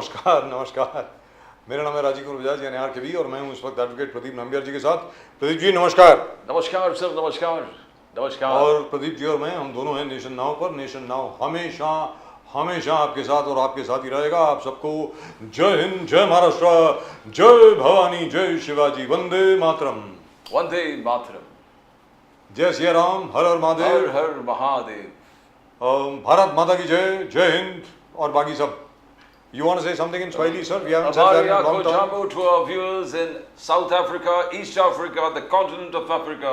नमस्कार नमस्कार। मेरा नाम है राजीव बजाज यानी RKB और मैं हूं इस वक्त एडवोकेट प्रदीप नंबियार जी के साथ। प्रदीप जी नमस्कार। नमस्कार सर, नमस्कार नमस्कार। और प्रदीप जी और मैं हम दोनों हैं नेशन नाउ पर। नेशन नाउ हमेशा हमेशा आपके साथ और आपके साथ ही रहेगा। आप सबको जय हिंद, जय महाराष्ट्र, जय भवानी, जय शिवाजी, वंदे मातरम। वंदे मातरम। जय सिया राम, हर हर महादेव। हर हर महादेव। भारत माता की जय, जय हिंद और बाकी सब। You want to say something in Swahili, sir? We haven't said that in a long time. To our viewers in South Africa, East Africa, the continent of Africa,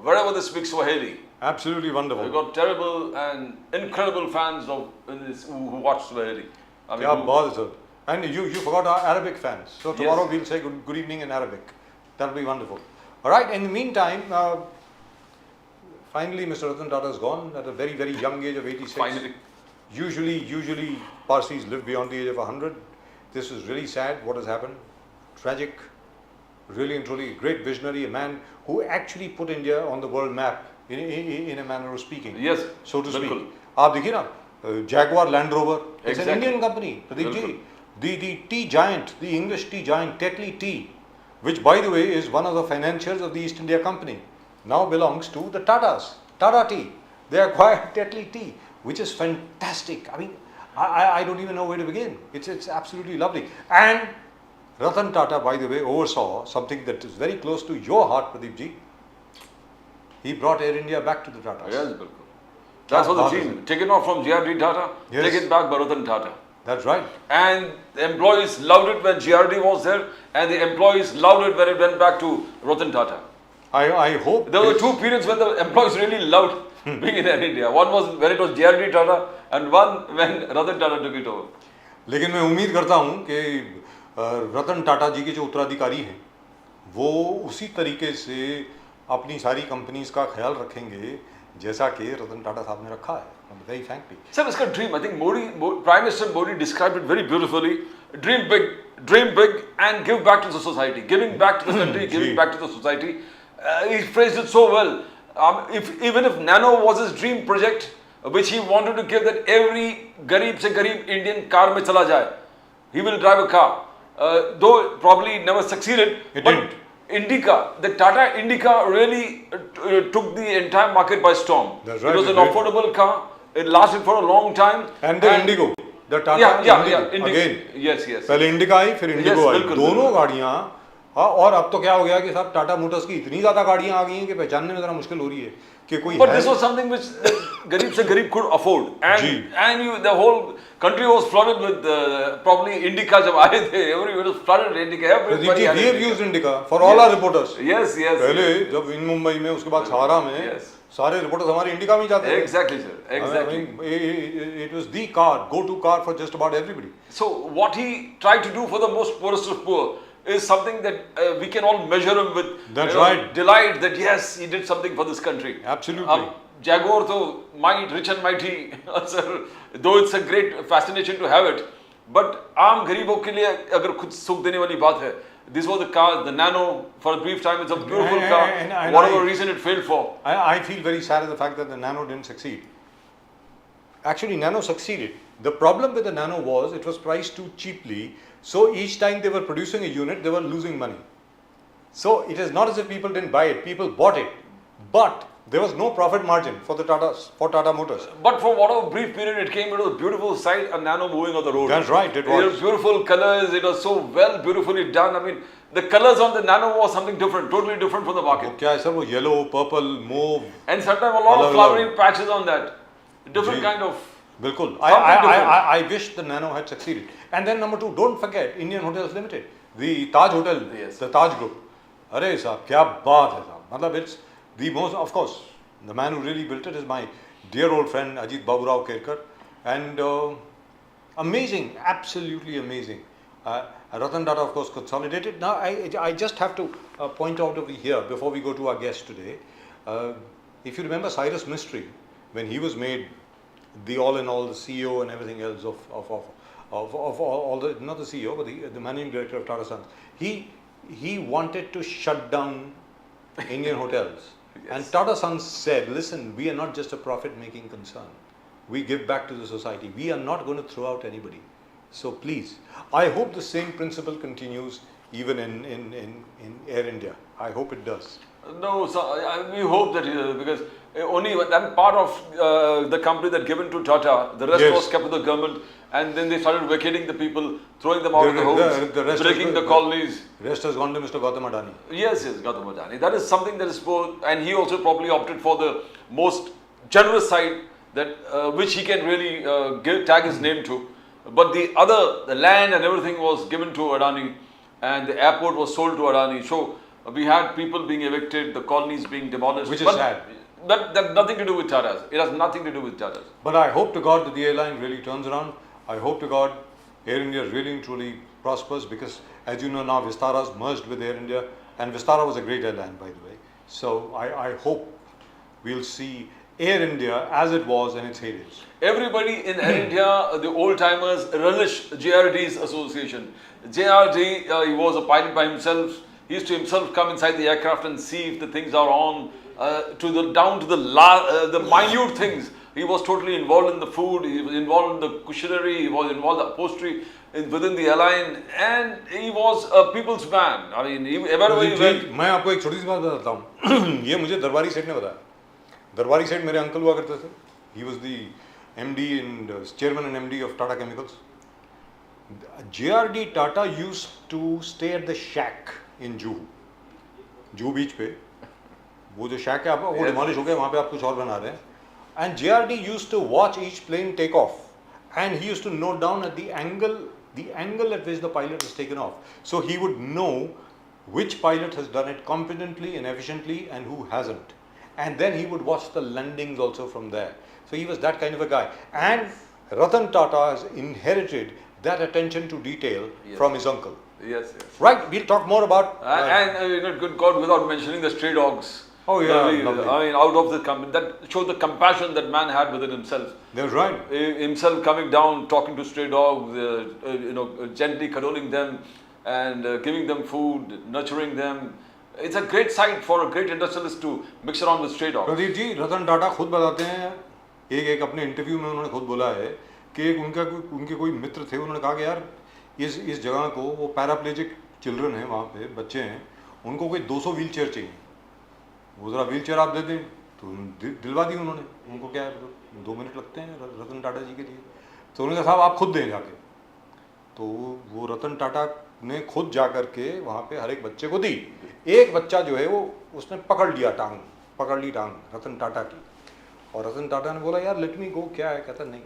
wherever they speak Swahili. Absolutely wonderful. We've got terrible and incredible fans who watch Swahili. I mean, yeah, sir. And you forgot our Arabic fans. So tomorrow we'll say good evening in Arabic. That'll be wonderful. All right. In the meantime, finally, Mr. Ratan Tata is gone at a very, very young age of 86. Finally. Usually Parsis live beyond the age of 100. This is really sad what has happened. Tragic. Really and truly great visionary, a man who actually put India on the world map in a manner of speaking. Yes. So to speak. Bilkul. आप देखिए ना, Jaguar Land Rover. It's Exactly. an Indian company. Pradeep ji. The tea giant, the English tea giant, Tetley Tea, which by the way is one of the financiers of the East India Company, now belongs to the Tatas. Tata Tea. They acquired Tetley Tea, which is fantastic. I mean, I don't even know where to begin. It's absolutely lovely. And Ratan Tata, by the way, oversaw something that is very close to your heart, Pradeep ji. He brought Air India back to the Tatas. Yes, Bilkul. That's what the team. Taken off from GRD Tata, Yes. take it back by Ratan Tata. That's right. And the employees loved it when GRD was there, and the employees loved it when it went back to Ratan Tata. I hope there were two periods when the employees really loved being in Air India. One was when it was GRD Tata, and one when Ratan Tata took it over. लेकिन मैं उम्मीद करता हूँ कि रतन टाटा जी के जो उत्तराधिकारी हैं वो उसी तरीके से अपनी सारी कंपनीज का ख्याल रखेंगे जैसा कि रतन टाटा साहब ने रखा है. Very frankly. Sir, it's a dream. I think Prime Minister Modi described it very beautifully. Dream big, and give back to the society. Giving back to the country, giving back to the society. He phrased it so well. Even if Nano was his dream project, which he wanted to give that every garib se garib Indian car mein chala jaye, he will drive a car. Though probably never succeeded. It but didn't. Indica, the Tata Indica really took the entire market by storm. That's right, It was an it did. affordable car. It lasted for a long time. And the Indigo, the Tata Indigo. Again. Yes. पहले indica आई फिर Indigo आई. बिल्कुल, दोनों गाड़ियाँ. हाँ, और अब तो क्या हो गया कि साहब टाटा मोटर्स की इतनी ज़्यादा गाड़ियाँ आ गई हैं कि पहचानने में ज़रा मुश्किल हो रही है कि कोई. But this was something which the garib se garib could afford, and the whole country was flooded with probably Indica. जब आए थे, everybody was flooded with Indica. Everybody had we have used Indica for all our reporters. Yes. पहले जब इन मुंबई में उसके बाद सहारा में सारे रिपोर्टर्स हमारे इंडिका में ही जाते थे. Exactly, sir. Exactly. I mean, it was the car, go-to car for just about everybody. So what he tried to do for the most poorest of poor is something that we can all measure him with. That's right. Delight that yes, he did something for this country. Absolutely. Jaguar though rich and mighty, sir, though it's a great fascination to have it, but आम गरीबों के लिए अगर खुद सुख देने वाली बात है, this was the car, the Nano. For a brief time, it's a beautiful car. Whatever reason it failed for. I feel very sad at the fact that the Nano didn't succeed. Actually, Nano succeeded. The problem with the Nano was it was priced too cheaply. So each time they were producing a unit, they were losing money. So it is not as if people didn't buy it. People bought it, but there was no profit margin for the Tatas, for Tata Motors. But for whatever brief period it came, it was a beautiful sight, a Nano moving on the road. That's right, it was. It was beautiful colors, it was so beautifully done. I mean, the colors on the Nano was something different, totally different from the market. क्या है sir वो yellow, purple, mauve. And sometimes a lot of flowering patches on that. Different kind of. बिल्कुल. I wish the Nano had succeeded. And then number two, don't forget Indian Hotels Limited, the Taj Hotel, the Taj Group. अरे साहब क्या बात है साहब. मतलब it's the most, of course, the man who really built it is my dear old friend Ajit Baburao Kerkar, and amazing, absolutely amazing. Ratan Tata, of course, consolidated. Now I just have to point out over here before we go to our guest today. If you remember Cyrus Mistry, when he was made the all-in-all, the CEO and everything else of all the, not the CEO but the managing director of Tata Sons, he wanted to shut down Indian hotels. Yes. And Tata Sons said, listen, we are not just a profit-making concern. We give back to the society. We are not going to throw out anybody. So please, I hope the same principle continues even in Air India. I hope it does. No, so we hope that because only that part of the company that given to Tata, the rest Yes. was kept with the government, and then they started vacating the people, throwing them out The- of the homes, the rest breaking has- the colonies. Rest has gone to Mr. Gautam Adani. Yes, Gautam Adani. That is something that is both, and he also probably opted for the most generous side that which he can really tag his name to. But the land and everything was given to Adani, and the airport was sold to Adani. So we had people being evicted, the colonies being demolished. Which is but sad. That nothing to do with Tatas. It has nothing to do with Tatas. But I hope to God that the airline really turns around. I hope to God Air India really and truly prospers, because as you know now Vistara's merged with Air India, and Vistara was a great airline, by the way. So I hope we'll see Air India as it was in its heydays. Everybody in Air India, the old timers, relish JRD's association. JRD, he was a pilot by himself. He used to himself come inside the aircraft and see if the things are on, down to the minute things. He was totally involved in the food. He was involved in the cushionary. He was involved in the upholstery within the airline, and he was a people's man. I mean, wherever he went. मैं आपको एक छोटी सी बात बताता हूँ. ये मुझे दरबारी सेठ ने बताया. दरबारी सेठ मेरे अंकल हुआ करते थे. He was the MD and chairman and MD of Tata Chemicals. JRD Tata used to stay at the shack in Juhu. Juhu beach पे वो जो shack है आपका वो demolish हो गया, वहाँ पे आप कुछ और बना रहे हैं. And JRD used to watch each plane take off, and he used to note down at the angle at which the pilot was taken off. So he would know which pilot has done it competently and efficiently and who hasn't. And then he would watch the landings also from there. So he was that kind of a guy. And Ratan Tata has inherited that attention to detail from his uncle. Yes. Right, we'll talk more about... and good God, without mentioning the stray dogs. Oh yeah, lovely. I mean, out of the that showed the compassion that man had within himself. That's right. Himself coming down, talking to stray dogs, gently cajoling them, and giving them food, nurturing them. It's a great sight for a great industrialist to mix around with stray dogs. Pradeep ji, Ratan Tata खुद बताते हैं, एक अपने interview में उन्होंने खुद बोला है कि उनके कोई मित्र थे, उन्होंने कहा कि यार इस जगह को वो पैराप्लेजिक चिल्ड्रन हैं, वहाँ पे बच्चे हैं, उनको कोई 200 व्हील चेयर चाहिए. वो ज़रा व्हील चेयर आप दे दें तो दिलवा दी उन्होंने. उनको क्या है 2 मिनट लगते हैं रतन टाटा जी के लिए. तो उन्होंने कहा साहब आप खुद दें जाके. तो वो रतन टाटा ने खुद जा कर के वहाँ पे हर एक बच्चे को दी. एक बच्चा जो है वो उसने पकड़ ली टांग रतन टाटा की. और रतन टाटा ने बोला यार लेट मी गो. क्या है? कहता नहीं,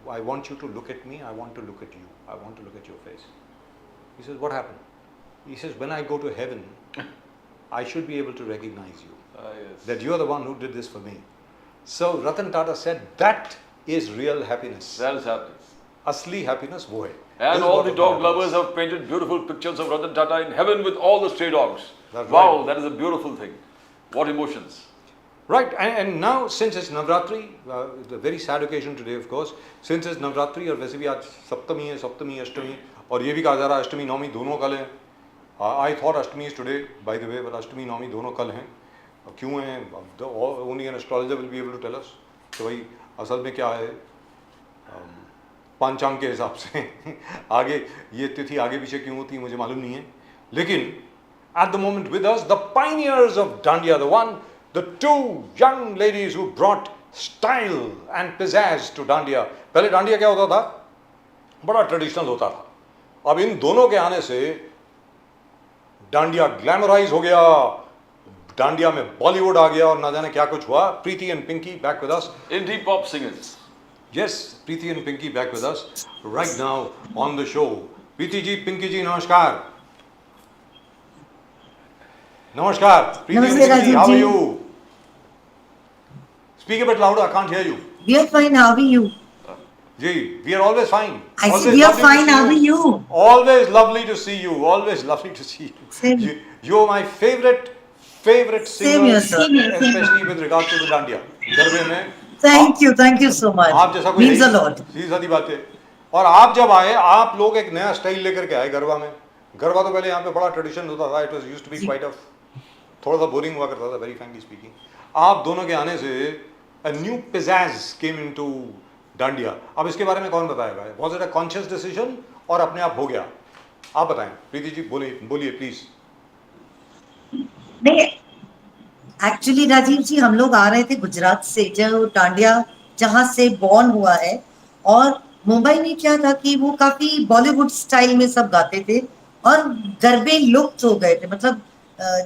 I want you to look at me, I want to look at you, I want to look at your face. He says, what happened? He says, when I go to heaven, I should be able to recognize you. Yes. That you are the one who did this for me. So Ratan Tata said, that is real happiness. That is happiness. Asli happiness wo hai. And all the dog lovers have painted beautiful pictures of Ratan Tata in heaven with all the stray dogs. That's wow, right. that is a beautiful thing. What emotions. Right, and now since it's Navratri, it's a very sad occasion today of course, since it's Navratri और वैसे भी आज सप्तमी है, सप्तमी अष्टमी, और ये भी कहा जा रहा है अष्टमी नवमी दोनों कल हैं. I thought Ashtami is today, by the way, but Ashtami नवमी दोनों कल हैं. क्यों हैं? Only an astrologer will be able to tell us. तो भाई असल में क्या है? पंचांग के हिसाब से आगे ये तिथि आगे पीछे क्यों होती है मुझे मालूम नहीं है. लेकिन at the moment with us, the pioneers of Dandiya, the two young ladies who brought style and pizzazz to Dandiya. पहले डांडिया क्या होता था? बड़ा ट्रेडिशनल होता था. अब इन दोनों के आने से डांडिया ग्लैमराइज हो गया, डांडिया में बॉलीवुड आ गया और ना जाने क्या कुछ हुआ. Preeti and Pinky back with us. Indie pop singers. Yes, Preeti and Pinky back with us right now on the show. Preeti ji, Pinky ji, namaskar. Namaskar. Preeti and Pinky, how are you? Speak a bit louder, I can't hear you. We are fine, how are you? Ji, we are always fine. I Always said we are lovely to fine, see how are you? Always lovely to see you. Always lovely to see you. Same. You are my favorite singer, Same here. especially with regard to the Dandiya. गरबे में Thank you so much. आप जैसा कोई Means a lot. सीधी सादी बात है. और आप जब आए, आप लोग एक नया स्टाइल लेकर के आए गरबा में. गरबा तो पहले यहाँ पे बड़ा ट्रेडिशन होता था. It was used to be quite a थोड़ा सा बोरिंग हुआ करता था, very frankly speaking. आप दोनों के आने से a new pizzazz came into dandiya. अब इसके बारे में कौन बताएगा? Was it a conscious decision और अपने आप हो गया? आप बताएं प्रीति जी, बोलिए प्लीज। नहीं, एक्चुअली राजीव जी हम लोग आ रहे थे गुजरात से, जो डांडिया जहाँ से बॉर्न हुआ है। और मुंबई में क्या था कि वो काफी बॉलीवुड स्टाइल में सब गाते थे और गरबे लुप्त हो गए थे। मतलब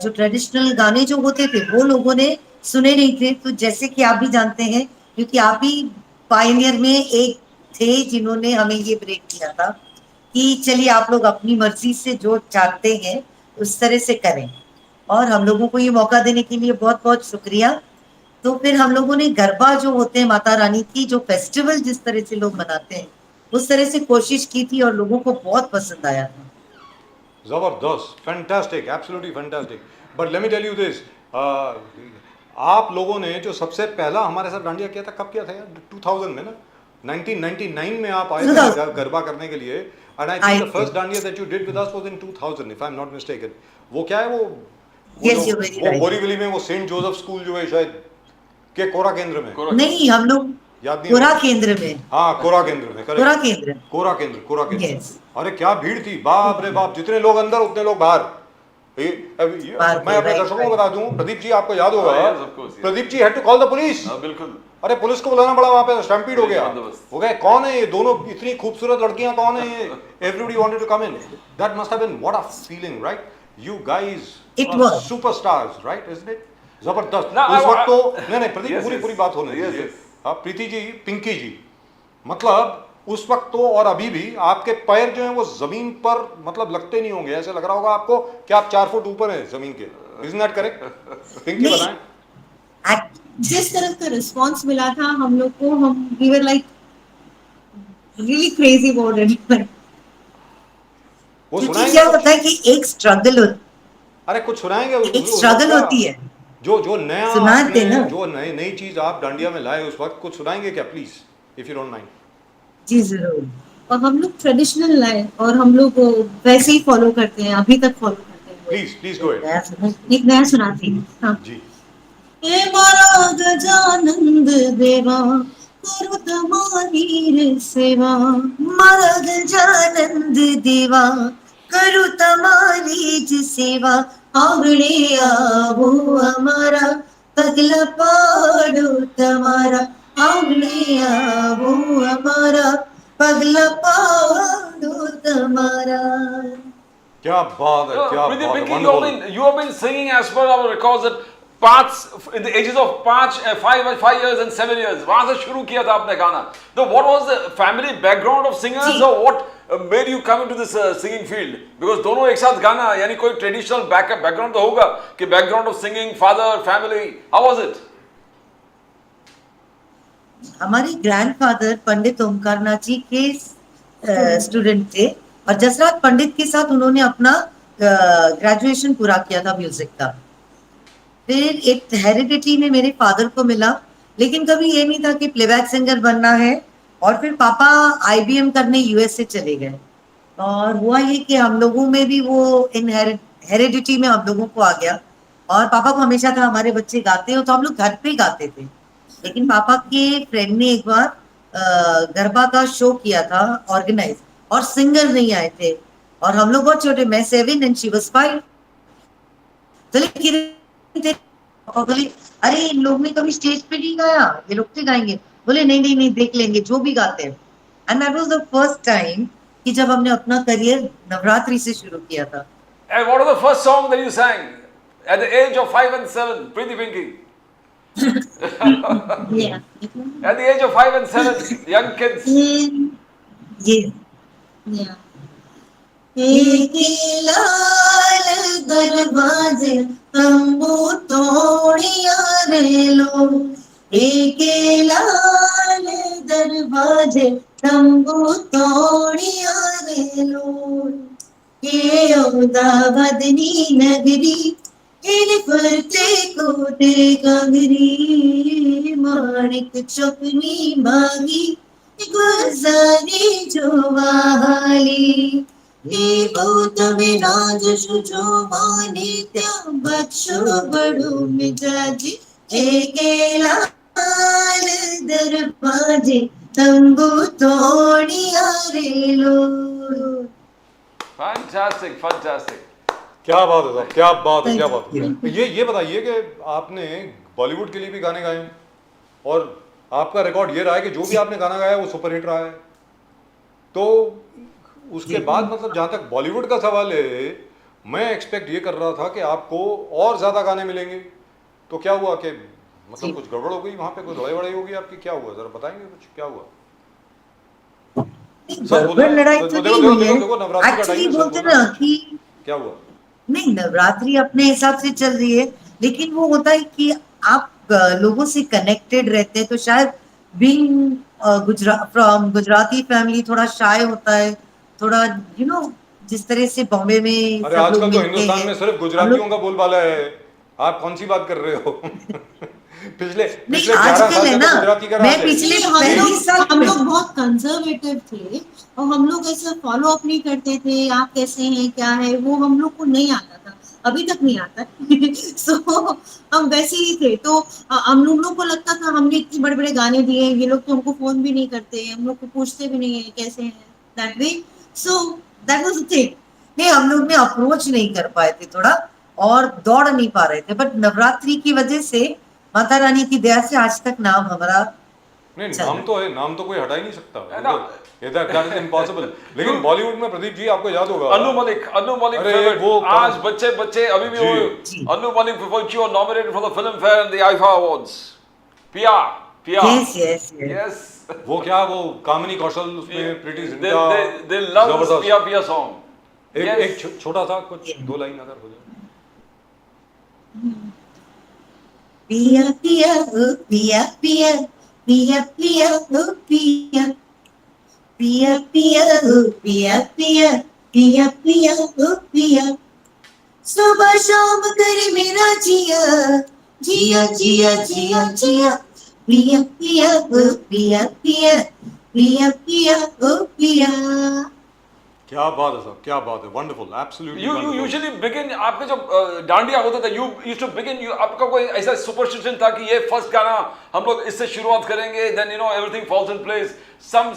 जो ट्रेडिशनल गाने जो होते थे वो लोगों ने सुने नहीं थे। तो जैसे कि आप भी जानते हैं, क्योंकि आप भी पायनियर में एक थे जिन्होंने हमें ये ब्रेक किया था कि चलिए आप लोग अपनी मर्जी से जो चाहते हैं उस तरह से करें। और हम लोगों को ये मौका देने के लिए बहुत बहुत शुक्रिया। तो फिर हम लोगों ने गरबा जो होते हैं माता रानी की जो फेस्टिवल जिस तरह से लोग मनाते हैं उस तरह से कोशिश की थी और लोगों को बहुत पसंद आया था। जबरदस्त, fantastic, absolutely fantastic. But let me tell you this, आप लोगों ने जो सबसे पहला हमारे साथ डांडिया किया था, कब किया था यार? 2000 में ना, 1999 में आप आए थे गरबा करने के लिए। And I think the first dandiya that you did with us was in 2000 if I am not mistaken. वो क्या है वो Yes, you're very वो right. बोरीवली में वो सेंट जोसेफ स्कूल जो है शायद के कोरा केंद्र में, नहीं, हम लोग याद नहीं कोरा है? केंद्र में। हाँ, कोरा केंद्र में, करेक्ट। कोरा केंद्र। कोरा केंद्र। Yes. अरे क्या भीड़ थी, बाप रे बाप, जितने लोग अंदर उतने लोग बाहर। मैं अपने दर्शकों को बता दूं, प्रदीप जी आपको याद होगा, Pradeep ji had to call the police. बिल्कुल। अरे पुलिस को बुलाना पड़ा, वहां पे स्टैम्पीड हो गया। बंदोबस्त। हो गए, कौन है ये दोनों इतनी खूबसूरत लड़कियां, कौन है ये? Everybody wanted to come in. That must have been what a feeling, right? You guys It was. Superstars, right? Isn't it? जबरदस्त। No, उस वक्त तो नहीं प्रीति, Yes, पूरी yes. बात होने Yes, दीजिए। yes. हाँ, प्रीति जी, पिंकी जी, मतलब उस वक्त तो और अभी भी आपके पैर जो हैं वो जमीन पर मतलब लगते नहीं होंगे, ऐसे लग रहा होगा आपको कि आप 4 फुट ऊपर हैं जमीन के। Isn't that correct? पिंकी नहीं, बताएं। जिस तरह का रिस्पांस मिला था हम लोग को, हम we were like really crazy about it. वो क्योंकि सुनाएंगे क्या कुछ? होता है कि एक अरे कुछ सुनाएंगे एक स्ट्रगल होती है। जो नया सुनाते आपने, ना। जो नई चीज आप डांडिया में लाए उस वक्त, कुछ सुनाएंगे क्या please, if you don't mind? जी जरूर। और हम लोग ट्रेडिशनल लाए और हम लोग वैसे ही फॉलो करते हैं, अभी तक फॉलो करते हैं। प्लीज गो एक नया सुनाती हूँ। हाँ। जी। हे मारा गजानंद देवा करो तुम्हारी रे सेवा। मारा गजानंद देवा करू तुम्हारी ज सेवा। आंगणे आवो हमारा पगला पाडो तुम्हारा। आंगणे आवो हमारा पगला पाडो तुम्हारा। क्या बात है, क्या Preeti, बात है, Pinky, wonderful। you have been singing as per our records at in the ages of 5 years and 7 years. वहाँ से शुरू किया था आपने गाना। So what was the family background of singers, ji. or what made you come into this singing field? Because दोनों एक साथ गाना, यानी कोई traditional background तो होगा कि background of singing, father, family. How was it? हमारे ग्रैंडफादर पंडित ओमकारनाथ जी के स्टूडेंट थे और जसराज पंडित के साथ उन्होंने अपना ग्रेजुएशन पूरा किया था म्यूजिक का। फिर एक हेरिडिटी में मेरे फादर को मिला, लेकिन कभी ये नहीं था कि प्लेबैक सिंगर बनना है। और फिर पापा आईबीएम करने यूएसए चले गए और हुआ ये कि हम लोगों में भी वो हेरिडिटी में हम लोगों को आ गया। और पापा को हमेशा था हमारे बच्चे गाते हो, तो हम लोग घर पे गाते थे। लेकिन पापा के फ्रेंड ने एक बार गरबा का शो किया था ऑर्गेनाइज, और सिंगर नहीं आए थे और हम लोग बहुत छोटे, मैं 7 एंड शी वाज 5। पापा बोले अरे इन लोग ने कभी स्टेज पे नहीं गाया, ये लोग तो गाएंगे। बोले नहीं नहीं नहीं, देख लेंगे जो भी गाते हैं। And that was the first time कि जब हमने अपना करियर नवरात्रि से शुरू किया था। And what was the first song that you sang at the age of 5 and 7, Preeti, Pinky? Yeah. At the age of 5 and 7, young kids. ये Yeah. एक लाल दरवाजे तंबू तोड़िया रे लो। एक लाल दरवाजे तंबू तोड़िया रे लो। ये औदावदनी नगरी इन फरते को दे गगरी। माणिक चुपनी मांगी गुजारी जो वाली। ये बहुत मेरा जो माने त्या बख्शो बड़ो मिजाजी। एक लाल दरवाजे तंबू तोड़िया रे लो। Fantastic, fantastic. क्या बात है साहब, क्या बात है, क्या बात Thank you. है। ये बताइए कि आपने बॉलीवुड के लिए भी गाने गाए हैं और आपका रिकॉर्ड ये रहा है कि जो भी आपने गाना गाया वो सुपरहिट रहा है। तो उसके जी। बाद मतलब जहाँ तक बॉलीवुड का सवाल है, मैं एक्सपेक्ट ये कर रहा था कि आपको और ज़्यादा गाने मिलेंगे। तो क्या हुआ कि मतलब जी। कुछ गड़बड़ हो गई वहाँ पे, कोई लड़ाई वड़ाई हो गई आपकी, क्या हुआ ज़रा बताएंगे कुछ, क्या हुआ? सब बोलना गड़बड़ है, लड़ाई तो देखो नहीं देखो हुई देखो है। देखो नवरात्रि का टाइम एक्चुअली है, सब बोलते बोलना है ना कुछ, कि क्या हुआ? नहीं, नवरात्रि अपने हिसाब से चल रही है, लेकिन वो होता है कि आप लोगों से कनेक्टेड रहते हैं, तो शायद बीइंग फ्रॉम गुजराती फैमिली थोड़ा शाय होता है, थोड़ा जिस तरह से बॉम्बे में अरे सब लोग आजकल तो मिलते हिंदुस्तान हैं में सिर्फ हम गुजरातियों लोग। का बोलबाला है। आप कौन सी बात कर रहे हो? पिछले नहीं, पिछले 11 आजकल साल है से तो ना, गुजराती का मैं राज है। पिछले एक्चुअली हम 35 साल लोग हम में लोग बहुत कंजर्वेटिव थे और हम लोग ऐसा फॉलो अप नहीं करते थे, आप कैसे हैं क्या है वो हम लोग को नहीं आता था, अभी तक नहीं आता। सो हम वैसे ही थे, तो हम लोग को लगता था हमने इतने बड़े बड़े गाने दिए हैं, ये लोग तो हमको फोन भी नहीं करते, हम लोग को पूछते भी नहीं है कैसे हैं, that way. So that was the thing. नहीं, हम लोग ने अप्रोच नहीं कर पाए थे थोड़ा, और दौड़ नहीं पा रहे थे, बट नवरात्रि की वजह से, माता रानी की दया से आज तक नाम हमारा नहीं, चल नाम रहा तो है, नाम तो कोई हटा ही नहीं सकता, है वो ना? तो दैट इज इम्पॉसिबल। लेकिन You, बॉलीवुड में प्रदीप जी आपको याद होगा, Anu Malik अरे favorite. वो आज बच्चे बच्चे अभी भी जी, वो जी। Anu Malik for you are nominated for the Filmfare and the IFA Awards. Pia, Pia. Yes yes yes. Yes. वो क्या, वो कामिनी कौशल उसमें प्रीति They, Zinta, they love this जबरदस्त। Pia Pia song. एक Yes. एक छोटा सा कुछ दो लाइन अगर हो जाए। पिया पिया ओ पिया पिया, पिया पिया ओ पिया, पिया पिया ओ पिया पिया, पिया पिया ओ पिया, सुबह शाम करे मेरा जिया, जिया जिया जिया जिया, पिया पिया ओ पिया पिया, पिया पिया ओ पिया। क्या बात है साहब, क्या बात है, wonderful, absolutely You wonderful. usually begin आपके जो डांडिया होता था, you used to begin, you आपका कोई ऐसा सुपरस्टिशन था कि ये फर्स्ट गाना हम लोग इससे शुरुआत करेंगे, then you know everything falls in place, some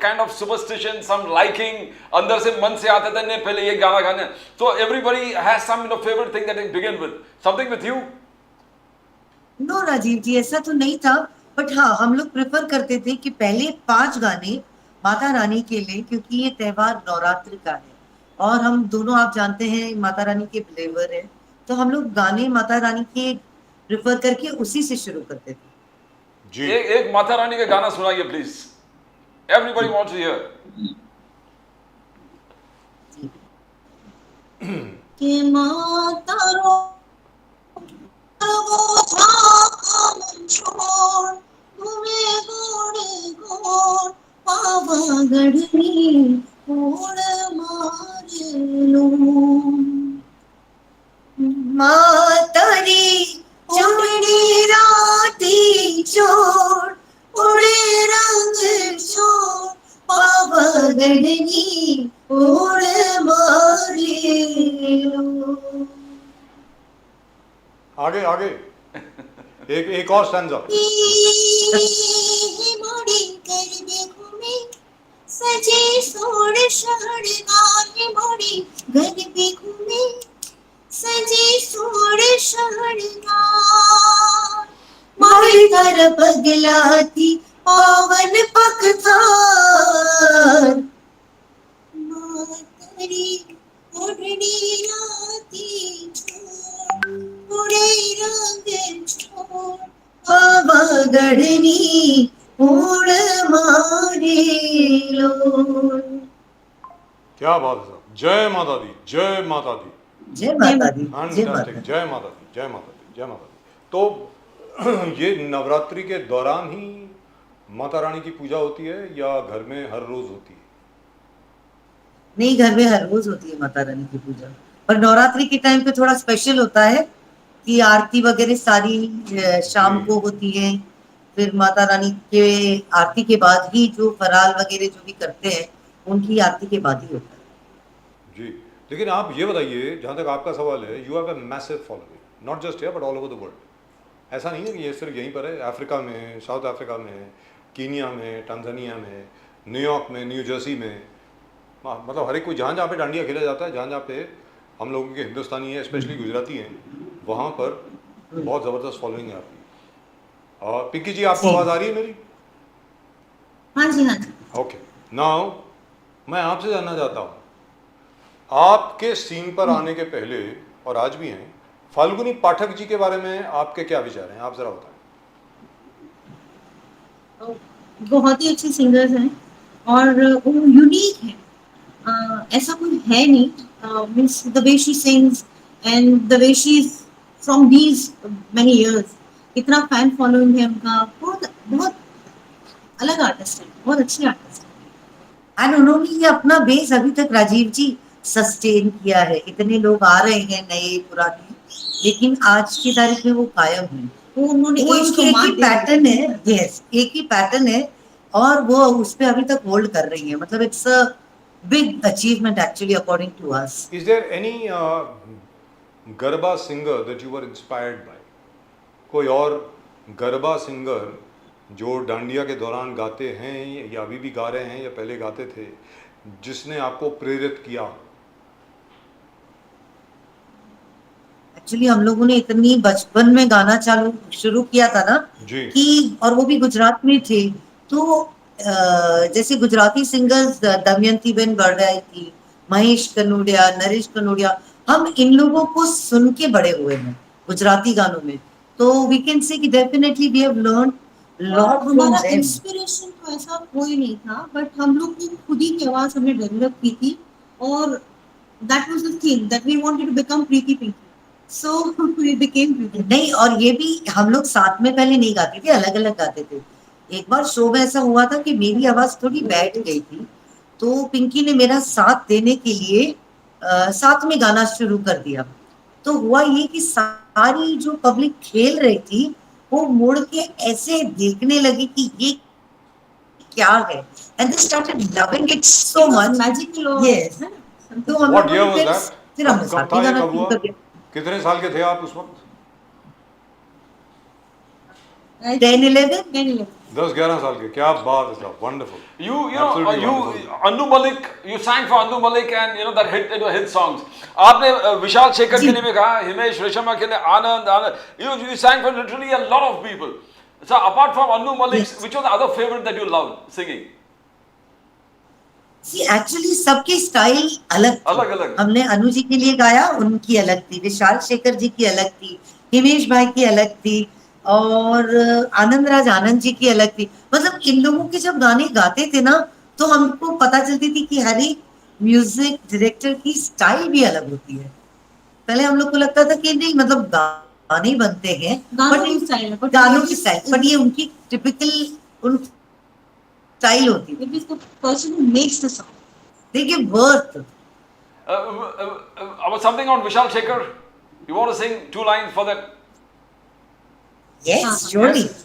kind of superstition, some liking अंदर से मन से आता था, नहीं पहले ये गाना गाना, so everybody has some favorite thing that they begin with, something with you? No Rajiv ji, ऐसा तो नहीं था, बट हाँ, हम लोग प्रेफर करते थे कि पहले 5 गाने माता रानी के लिए, क्योंकि ये त्योहार नवरात्रि का है और हम दोनों, आप जानते हैं, माता रानी के बिलीवर हैं, तो हम लोग गाने माता रानी के प्रेफर करके उसी से शुरू करते थे। जी, एक माता रानी का गाना सुनाइए please, everybody wants to hear. कि माता रो वो था मन छोड़, तुम्हें गोड़ गोड़ पावागढ़नी गोड़ मार लो। मातारी चुमड़ी राती छोड़, उड़े रंग छोड़, पावागढ़नी ओढ़ मारे लो। आगे आगे एक और स्टैंजा। मोड़ी कर देखो मैं सजे सोड़ शहरदार, मोड़ी घर पे घूमे सजे सोड़ शहरदार, मारी कर पगला थी पावन पकवान, मातरी ओढ़नी राती छोड़, उड़े रंग छोड़, पावागढ़नी ओढ़ मारे लो। क्या बात है साहब, जय माता दी, जय माता दी, जय माता दी, जय माता फैंटास्टिक, दी। जय माता दी, जय माता दी, जय माता दी। तो ये नवरात्रि के दौरान ही माता रानी की पूजा होती है या घर में हर रोज होती है? नहीं, घर में हर रोज होती है माता रानी की पूजा, पर नवरात्रि के टाइम पे थोड़ा स्पेशल होता है कि आरती वगैरह सारी शाम जी को होती है, फिर माता रानी के आरती के बाद ही जो फराल वगैरह जो भी करते हैं, उनकी आरती के बाद ही होता है। जी, लेकिन आप ये बताइए, जहाँ तक आपका सवाल है, you have a massive following, not just here but all over the world. ऐसा नहीं है कि ये सिर्फ यहीं पर है, अफ्रीका में, साउथ अफ्रीका में, कीनिया में, टांजानिया में, न्यूयॉर्क में, न्यू जर्सी में, मतलब हर एक कोई जहाँ जहाँ पे डांडिया खेला जाता है, जहाँ जहाँ पे हम लोगों के हिंदुस्तानी है, स्पेशली गुजराती हैं, वहाँ पर बहुत ज़बरदस्त फॉलोइंग है आपकी। और पिंकी जी, आपको आवाज़ आ रही है मेरी? हाँ जी, हाँ जी। ओके, नाउ मैं आपसे जानना चाहता हूँ, आपके सीन पर आने के पहले और आज भी हैं, फाल्गुनी पाठक जी के बारे में आपके क्या विचार हैं? आप ज़रा बताएं। बहुत ही अच्छे सिंगर्स हैं और वो यूनिक है। ऐसा कोई है नहीं, means the way she sings and the way she is from these many years, इतना फैन फॉलोइंग है उनका, बहुत बहुत अलग आर्टिस्ट है, बहुत अच्छी आर्टिस्ट है। एंड उन्होंने ये अपना बेस अभी तक राजीव जी सस्टेन किया है। इतने लोग आ रहे हैं नए पुराने, लेकिन आज की तारीख में वो कायम है। वो उन्होंने वो एज उनकी को एक मात ही दे दी पैटर्न है, यस, एक ही पैटर्न है और वो उस पे अभी तक होल्ड कर रही है। मतलब it's a big achievement actually according to us. Is there any garba singer that you were inspired by? कोई और गरबा सिंगर जो डांडिया के दौरान गाते हैं या अभी भी गा रहे हैं या पहले गाते थे, जिसने आपको प्रेरित किया? एक्चुअली हम लोगों ने इतनी बचपन में गाना शुरू किया था ना जी कि, और वो भी गुजरात में थे, तो जैसे गुजराती सिंगर्स दमयंती बेन बरड़ाई थी, महेश कनोडिया, नरेश कनोडिया, हम इन लोगों को सुन के बड़े हुए हैं गुजराती गानों में। तो वी कैन से कि definitely we have learn lot from हमारा देम। इंस्पिरेशन तो ऐसा कोई नहीं था, बट हम लोग की खुद ही की आवाज हमने डेवलप की थी और that was the thing that we wanted to become Preeti Pinky, so we became Preeti. नहीं, और ये भी हम लोग साथ में पहले नहीं गाते थे, अलग अलग गाते थे। एक बार शो में ऐसा हुआ था कि मेरी आवाज थोड़ी बैठ गई थी, तो पिंकी ने मेरा साथ देने के लिए साथ में गाना शुरू कर दिया। तो हुआ ये कि सारी जो पब्लिक खेल रही थी वो मुड़ के ऐसे देखने लगी कि ये क्या है, and they started loving it so much. Magical. Yes, तो हम व्हाट लोगों ईयर ने वाज फिर दैट? फिर हमने कब साथ था में ये, गाना कब शुरू हुआ? कर दिया। कितने साल के थे आप उस वक्त? 10-11 10-11 साल के? क्या बात है साहब, wonderful. You know, Annu Malik, you sang for Annu Malik and you know that hit songs. आपने विशाल शेखर के लिए भी कहा, हिमेश रेशमा के लिए, आनंद, you sang for literally a lot of people. So apart from Annu Malik, Yes. which was the other favorite that you loved singing? Actually सबकी style अलग थी। अलग-अलग। हमने अनु जी के लिए गाया, उनकी अलग थी, विशाल शेखर जी की अलग थी, हिमेश भाई की अलग थी, और आनंद राज आनंद जी की अलग थी। मतलब इन लोगों के जब गाने गाते थे ना, तो हमको पता चलती थी कि हर एक म्यूजिक डायरेक्टर की स्टाइल भी अलग होती है। पहले हम लोग को लगता था कि नहीं, मतलब गाने बनते हैं गानों की स्टाइल, गानों की स्टाइल, बट ये उनकी टिपिकल उन स्टाइल होती है। It is the person who makes the song. They give birth. About something on Vishal Shekhar. You want to sing 2 lines for that? Yes, surely. Yes.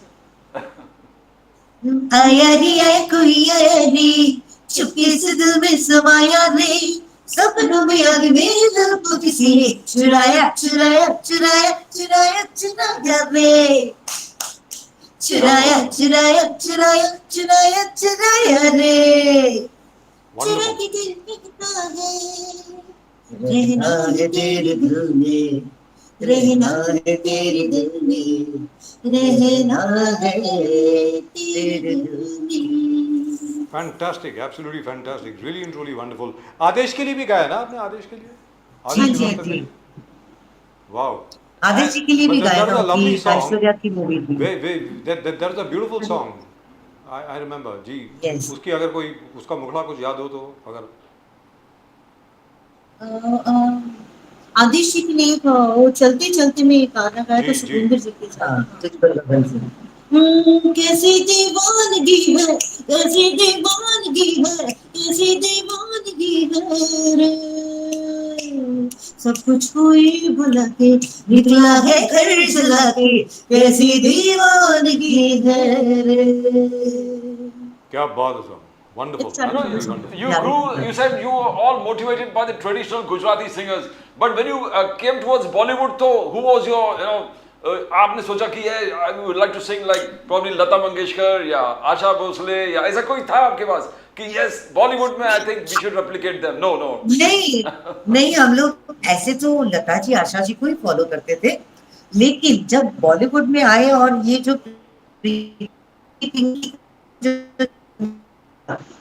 आया रे आया कोई आया रे, चुपके से दिल में समाया रे, सपनों में आगे मेरे दिल को किसी ने चुराया चुराया चुराया चुराया चुराया रे, चुराया चुराया चुराया चुराया चुराया रे। चुरा के दिल में कितना है, रहना है तेरे दिल में, रहना है तेरे दिल में, रहना है तेरे दिल में। Fantastic, absolutely fantastic, really and truly wonderful. Aadesh के लिए भी गाया ना आपने? आदेश के लिए? जी आदेश जी के वक्त जी, में? वाओ। आदेश जी के लिए भी गाया था, लवली उनकी सॉन्ग, ऐश्वर्या की मूवी थी। There is a beautiful song, I remember ji. Yes. उसकी अगर कोई उसका मुखड़ा कुछ याद हो तो, अगर आदिश जी के लिए वो चलते चलते में एक गाना गाया था जी, जी। सुरेंद्र जी के साथ। हाँ, तुझ पर लगन से। कैसी दीवानगी है, कैसी दीवानगी है, कैसी दीवानगी है रे, सब कुछ कोई भुला के निकला है घर जला के, कैसी दीवानगी है रे। क्या बात है साहब, wonderful, It's wonderful. absolutely wonderful। You grew, you said you were all motivated by the traditional Gujarati singers, but when you came towards Bollywood, though, who was your, आपने सोचा कि ये I would like to sing like probably Lata Mangeshkar या आशा भोसले या ऐसा कोई था आपके पास कि यस बॉलीवुड में I think we should replicate them? No no नहीं नहीं, हम लोग ऐसे तो लता जी आशा जी को ही फॉलो करते थे, लेकिन जब बॉलीवुड में आए और ये जो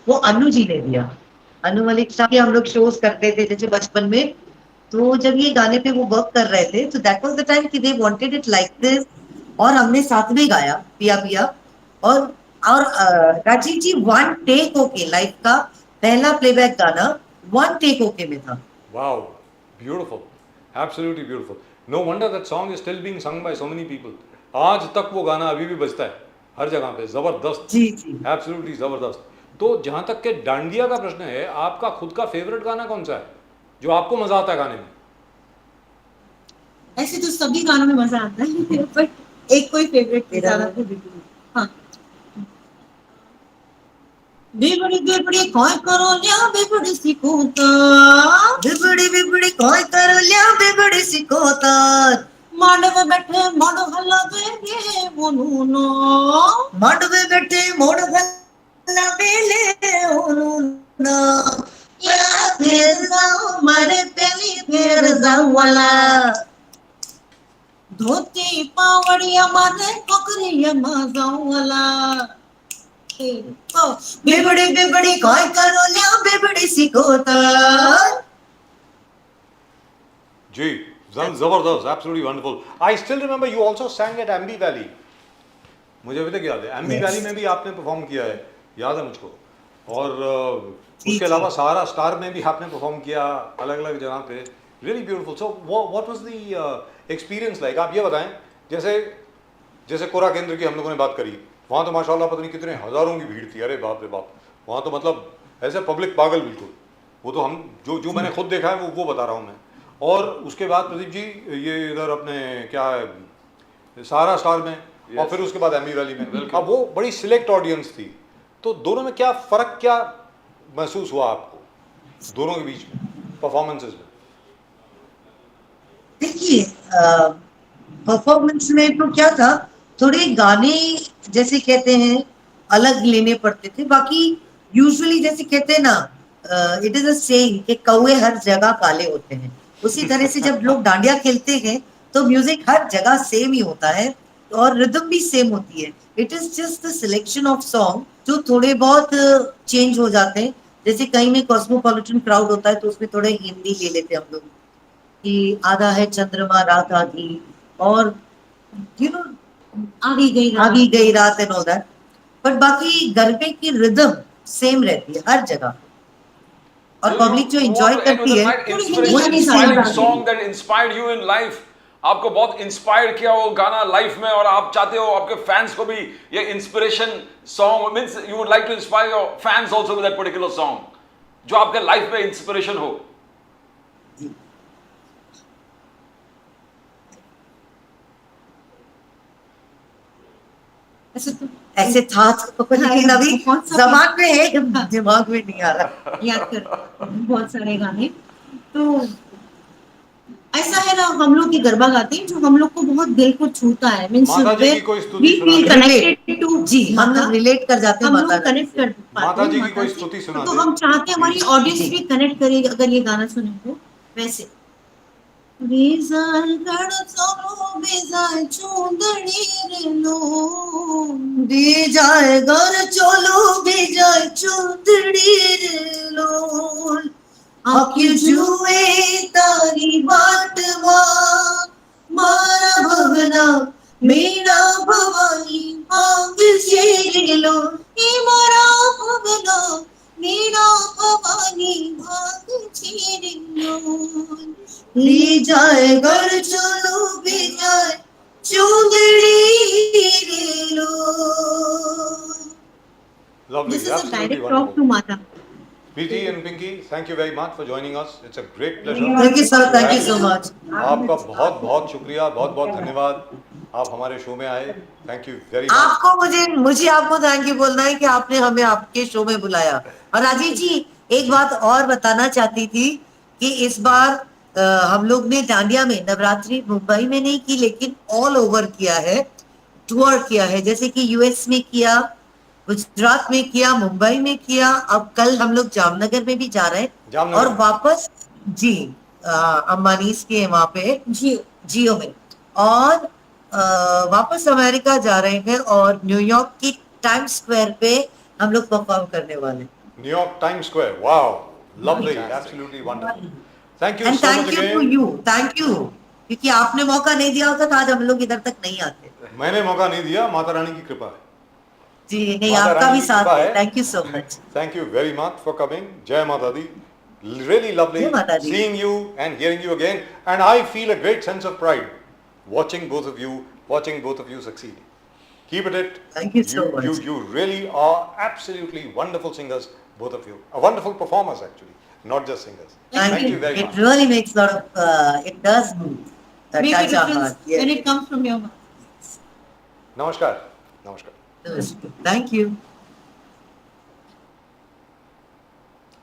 वो अनु जी ने दिया, अनु मलिक साहब के हम लोग शोज करते थे जैसे बचपन में, तो जब ये गाने पे वो वर्क कर रहे थे तो दैट वाज द टाइम कि they wanted it like this, और हमने साथ में गाया पिया पिया। और राजीव जी वन टेक ओके लाइफ का पहला प्लेबैक गाना वन टेक ओके में था। Wow, beautiful, absolutely beautiful. No wonder that song is still being sung by so many people. आज तक वो गाना अभी भी बजता है हर जगह पे, जबरदस्त, जी जी, एब्सोल्युटली जबरदस्त। तो जहाँ तक के डांडिया का प्रश्न है, आपका खुद का फेवरेट गाना कौन सा है जो आपको मजा आता है गाने में? ऐसे तो सभी गानों में मजा आता है बट एक कोई फेवरेट ज्यादा हाँ बिबड़ी बिबड़ी कोई करो लिया बिबड़ी सिकोता, बिबड़ी बिबड़ी कोई कर लिया बिबड़ी सिकोता, मांडव बैठे मांडव हल्ला देंगे मोनू नो, मांडवे बैठे मोड़ भला बेले ओनुना, या फिर जाओ मरे तेली फिर जाओ वाला, धोती पावड़िया माने कोकरिया माजाऊ वाला। बिबड़ी बिबड़ी कोई करो लिया बिबड़ी सिकोता। जी, जबरदस्त, absolutely wonderful. I still remember you also sang at Aamby Valley, मुझे अभी तक याद है, एम्बी वैली में भी आपने परफॉर्म किया है, याद है मुझको। और उसके अलावा सहारा स्टार में भी आपने परफॉर्म किया अलग अलग जगह पे, really beautiful. So what was the experience like? आप ये बताएं, जैसे जैसे कोरा केंद्र की हम लोगों ने बात करी, वहाँ तो माशाल्लाह पता नहीं कितने हज़ारों की भीड़ थी, अरे बाप रे बाप, वहाँ तो मतलब ऐसे पब्लिक पागल बिल्कुल। वो तो हम जो मैंने खुद देखा है वो बता रहा हूँ मैं। और उसके बाद प्रदीप जी ये इधर अपने क्या है सहारा स्टार में, और फिर उसके बाद एमी वैली में, अब वो बड़ी सिलेक्ट ऑडियंस थी, तो दोनों में क्या फ़र्क क्या महसूस हुआ आपको दोनों के बीच में परफॉर्मेंसेस में? देखिए परफॉर्मेंस में तो क्या था, थोड़े गाने जैसे कहते हैं अलग लेने पड़ते थे, बाकी यूजुअली जैसे कहते हैं ना, इट इज अ सेइंग कि कौवे हर जगह काले होते हैं, उसी तरह से जब लोग डांडिया खेलते हैं तो म्यूजिक हर जगह सेम ही होता है और रिदम भी सेम होती है। It is just the selection of song जो थोड़े बहुत चेंज हो जाते हैं। जैसे कहीं में कॉस्मोपॉलिटन क्राउड होता है तो उसमें थोड़े हिंदी ले लेते हैं हम लोग कि आधा है चंद्रमा रात आधी, और यू नो आगी गई रात एंड ऑल दैट, बट बाकी गरबे की रिदम सेम रहती है हर जगह, और पब्लिक जो एंजॉय करती है वो नहीं इंस्पायरिंग समझ song that inspired you in life, आपको बहुत इंस्पायर किया वो गाना लाइफ में, और आप चाहते हो आपके फैंस को भी ये inspiration song means you would like to inspire your fans also with that particular song जो आपके लाइफ में इंस्पिरेशन हो। ऐसे था लेकिन अभी जबान में है, दिमाग में नहीं आ रहा। याद कर बहुत सारे गाने, तो ऐसा है ना, हम लोग ये गरबा गाते हैं जो हम लोग को बहुत दिल को छूता है, मींस माता जी की कोई स्तुति वी फील सुना दे। कनेक्टेड टू जी, हम लोग रिलेट कर जाते हैं हम लोग माता कनेक्ट कर पाते माता जी हैं की कोई माता से। स्तुति सुना तो दे। हम चाहते हैं हमारी ऑडियंस भी कनेक्ट करे अगर ये गाना सुने तो वैसे। बेजान गढ़ चलो बेजान चूंदड़ी रे लो, जाए घर चलो जाए चुंदड़ी रे लोल, आखिर जुए तारी बाटवा मारा भवना मेरा भवानी मांग से लो, ये मारा भवना मेरा भवानी मांग से लो, ले जाए घर चलो जाए चुंदड़ी रे लोल। Lovely, This is a absolutely direct talk to wonderful. Mata. Preeti and Pinky, thank you very much for joining us. It's a great pleasure. Thank you sir, thank you so much. आपका बहुत बहुत शुक्रिया, बहुत बहुत धन्यवाद, आप हमारे show में आए, थैंक यू वेरी मच। आपको मुझे आपको थैंक यू बोलना है कि आपने हमें आपके शो में बुलाया। और राजीव जी एक बात और बताना चाहती थी कि इस बार हम लोग ने डांडिया में नवरात्रि मुंबई में नहीं की, लेकिन ऑल ओवर किया है, टूर किया है, जैसे कि यूएस में किया, गुजरात में किया, मुंबई में किया, अब कल हम लोग जामनगर में भी जा रहे हैं जामनगर और में। वापस जी अंबानीज के वहां पे जियो जियो में, और वापस अमेरिका जा रहे हैं और न्यूयॉर्क की टाइम स्क्वायर पे हम लोग परफॉर्म करने वाले हैं। New York Time Square, wow, lovely, Fantastic. Absolutely wonderful. Thank you and so much thank you too again. You, thank you, क्योंकि आपने मौका नहीं दिया होता तो आज हम लोग इधर तक नहीं आते। मैंने मौका नहीं दिया, माता रानी की कृपा है। जी नहीं, माता आपका रानी भी की साथ कृपा है, है। Thank you so much. Thank you very much for coming. Jai Mata Di. Really lovely जय माता दी। seeing you and hearing you again. And I feel a great sense of pride watching both of you succeed. Keep at it. Thank you so much. You really are absolutely wonderful singers, both of you. Wonderful performers actually, not just singers. Thank you. very It much. really makes a lot of, it does move, make a touch our difference heart. Yes. when it comes from your mouth. Namaskar. Namaskar. Thank you.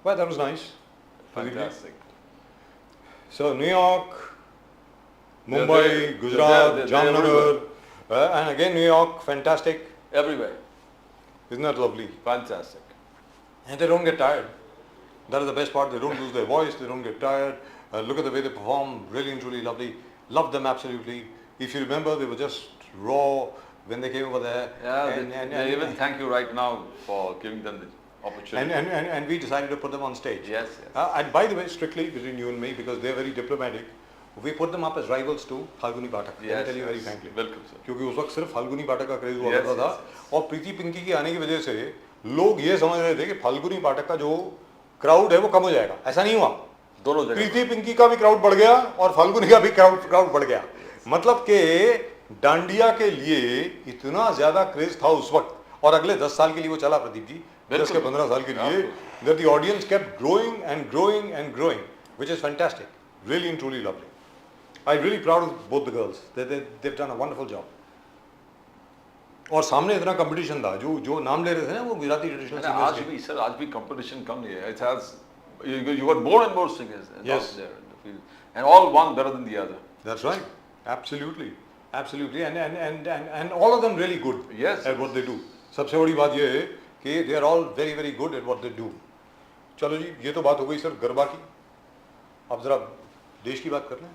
Well, that was nice. Fantastic. So New York, They're Mumbai, there. Gujarat, They're Jamnagar, and again New York, fantastic. Everywhere. Isn't that lovely? Fantastic. And they don't get tired. That is the best part. They don't lose their voice. They don't get tired. Look at the way they perform. Really and truly lovely. Love them absolutely. If you remember, they were just raw when they came over there. Yeah, they even thank you right now for giving them the opportunity. and we decided to put them on stage. Yes, yes. And by the way, strictly between you and me, because they're very diplomatic, we put them up as rivals to Falguni Pathak. Let me Yes, tell you very yes. frankly. Welcome, sir. क्योंकि उस वक्त सिर्फ फाल्गुनी पाठक का craze हुआ Yes, करता था, yes, और प्रीति पिंकी के आने की वजह से लोग ये समझ रहे थे कि फाल्गुनी पाठक का जो क्राउड है वो कम हो जाएगा। ऐसा नहीं हुआ। दोनों जगह। प्रीति पिंकी का भी क्राउड बढ़ गया और फाल्गुनी का भी क्राउड बढ़ गया। मतलब कि डांडिया के लिए इतना ज्यादा क्रेज था उस वक्त, और अगले 10 साल के लिए वो चला प्रदीप जी, 10 के 15 साल के लिए, that the audience kept growing and growing and growing, which is fantastic, really and truly lovely. I'm really proud of both the girls. They've done a wonderful job. और सामने इतना कंपटीशन था, जो नाम ले रहे थे ना वो गुजराती ट्रेडिशनल आज सिंगर्स भी सर, आज भी कंपटीशन कम नहीं है. It has you got more and more singers Yes. out there in the field, and all one better than the other. That's right, absolutely, absolutely, and all of them really good Yes, at what they do. सबसे बड़ी बात ये है कि they are all very very good at what they do. चलो जी, ये तो बात हो गई सर गरबा की, अब जरा देश की बात कर लें.